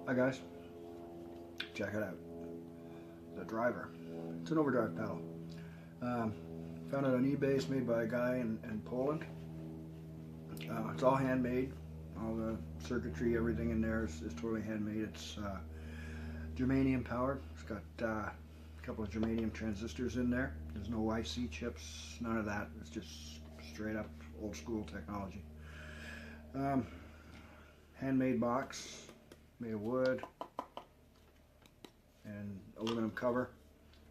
Hi guys, check it out. The driver. It's an overdrive pedal. Found it on eBay. It's made by a guy in Poland. It's all handmade. All the circuitry, everything in there is totally handmade. It's germanium powered. It's got a couple of germanium transistors in there. There's no IC chips, none of that. It's just straight up old school technology. Handmade box, made of wood and aluminum cover.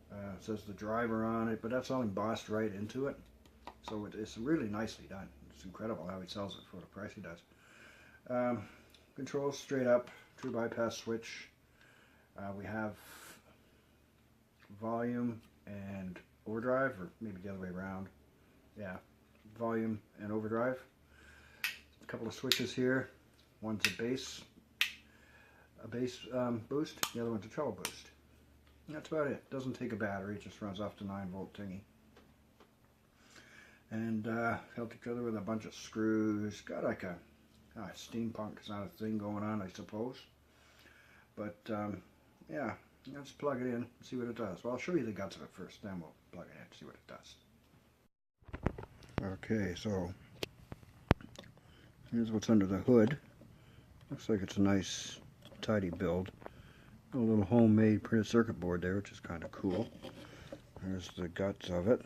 It says the driver on it, but that's all embossed right into it. So it's really nicely done. It's incredible how he sells it for the price he does. Controls straight up, true bypass switch. We have volume and overdrive, or maybe the other way around. Yeah, volume and overdrive. A couple of switches here. One's a bass boost. The other one's a treble boost. And that's about it. Doesn't take a battery. It just runs off the 9-volt thingy. And held together with a bunch of screws. Got like a steampunk kind of thing going on, I suppose. But yeah, let's plug it in and see what it does. Well, I'll show you the guts of it first, then we'll plug it in and see what it does. Okay, so here's what's under the hood. Looks like it's a nice, tidy build. A little homemade printed circuit board there, which is kind of cool. There's the guts of it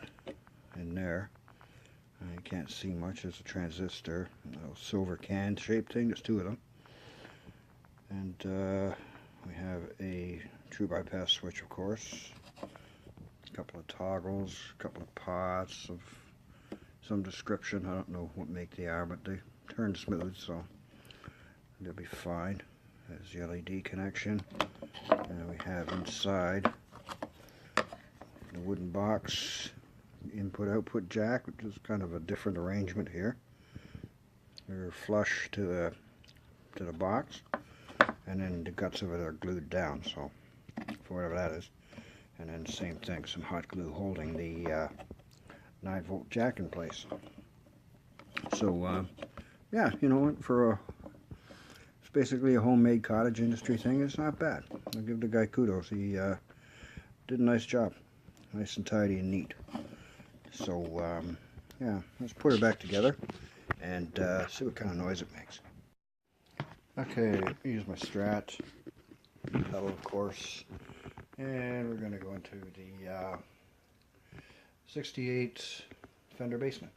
in there. You can't see much. There's a transistor, a little silver can shaped thing. There's two of them. And we have a true bypass switch, of course. A couple of toggles, a couple of pots of some description. I don't know what make they are, but they turn smooth, so they'll be fine. There's the LED connection. And we have inside the wooden box input-output jack, which is kind of a different arrangement here. They're flush to the box, and then the guts of it are glued down, so for whatever that is. And then same thing, some hot glue holding the 9-volt jack in place. So yeah, you know, for it's basically a homemade cottage industry thing. It's not bad. I'll give the guy kudos. He did a nice job, nice and tidy and neat. So yeah, let's put her back together and see what kind of noise it makes. Okay, use my Strat pedal, of course, and we're going to go into the 68 Fender Bassman.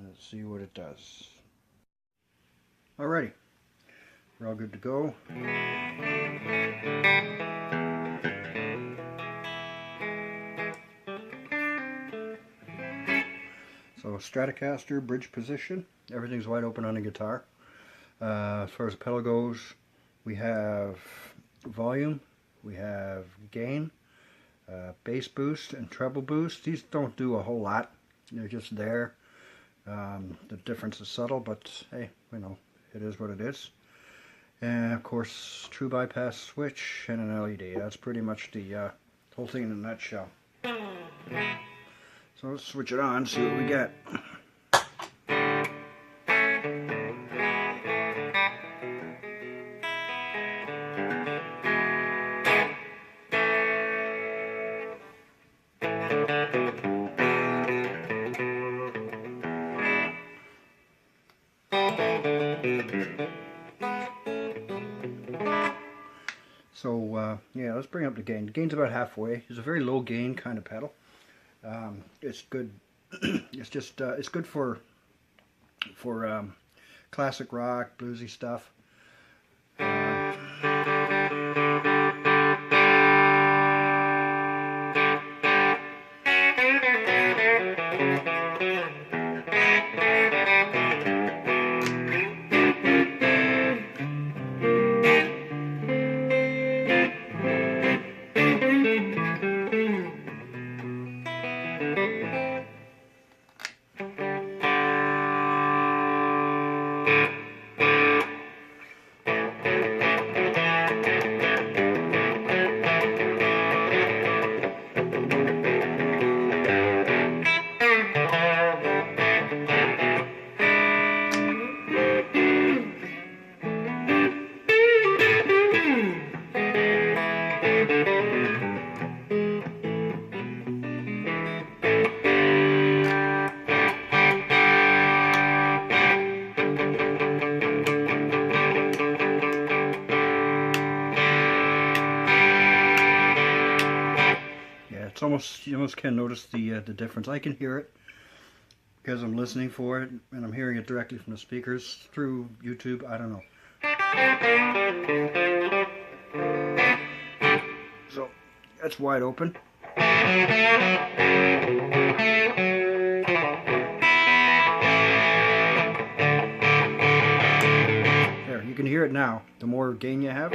Let's see what it does. Alrighty, we're all good to go. So Stratocaster, bridge position, everything's wide open on the guitar. As far as the pedal goes, we have volume, we have gain, bass boost and treble boost. These don't do a whole lot, they're just there. The difference is subtle, but hey, you know, it is what it is. And of course, true bypass switch and an LED. That's pretty much the whole thing in a nutshell. So let's switch it on, see what we get. So yeah, let's bring up the gain. The gain's about halfway. It's a very low gain kind of pedal. It's good. It's just it's good for classic rock, bluesy stuff. It's almost, you almost can notice the difference. I can hear it because I'm listening for it, and I'm hearing it directly from the speakers through YouTube. I don't know. So that's wide open. There, you can hear it now. The more gain you have.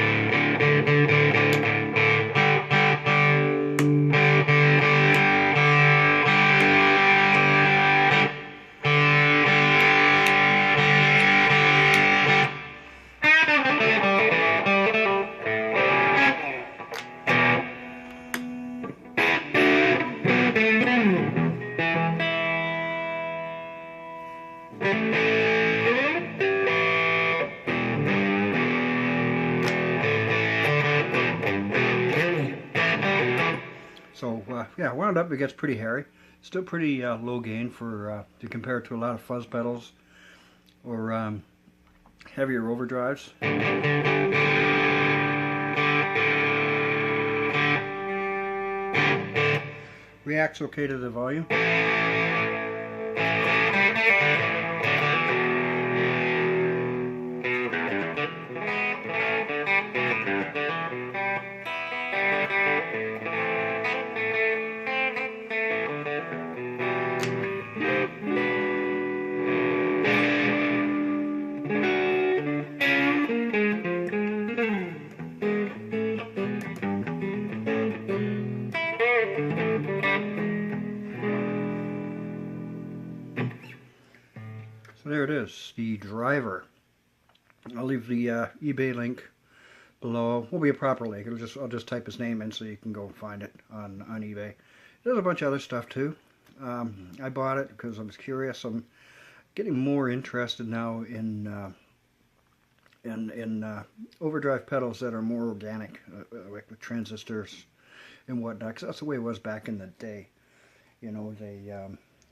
So yeah, wound up it gets pretty hairy. Still pretty low gain for to compare it to a lot of fuzz pedals or heavier overdrives. Reacts okay to the volume. So there it is, the driver. I'll leave the eBay link below. Won't be a proper link. I'll just type his name in so you can go find it on eBay. There's a bunch of other stuff too. I bought it because I was curious. I'm getting more interested now in overdrive pedals that are more organic, like with transistors and whatnot. 'Cause that's the way it was back in the day. You know, they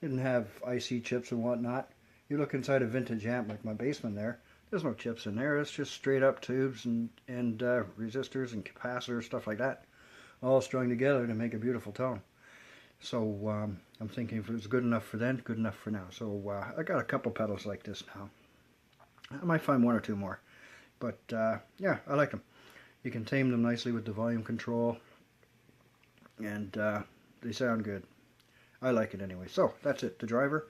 didn't have IC chips and whatnot. You look inside a vintage amp like my basement there's no chips in there. It's just straight up tubes and resistors and capacitors, stuff like that, all strung together to make a beautiful tone. So I'm thinking if it was good enough for then, good enough for now. So I got a couple pedals like this now. I might find one or two more. But yeah, I like them. You can tame them nicely with the volume control. And they sound good. I like it anyway. So that's it, the driver.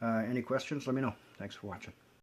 Any questions, let me know. Thanks for watching.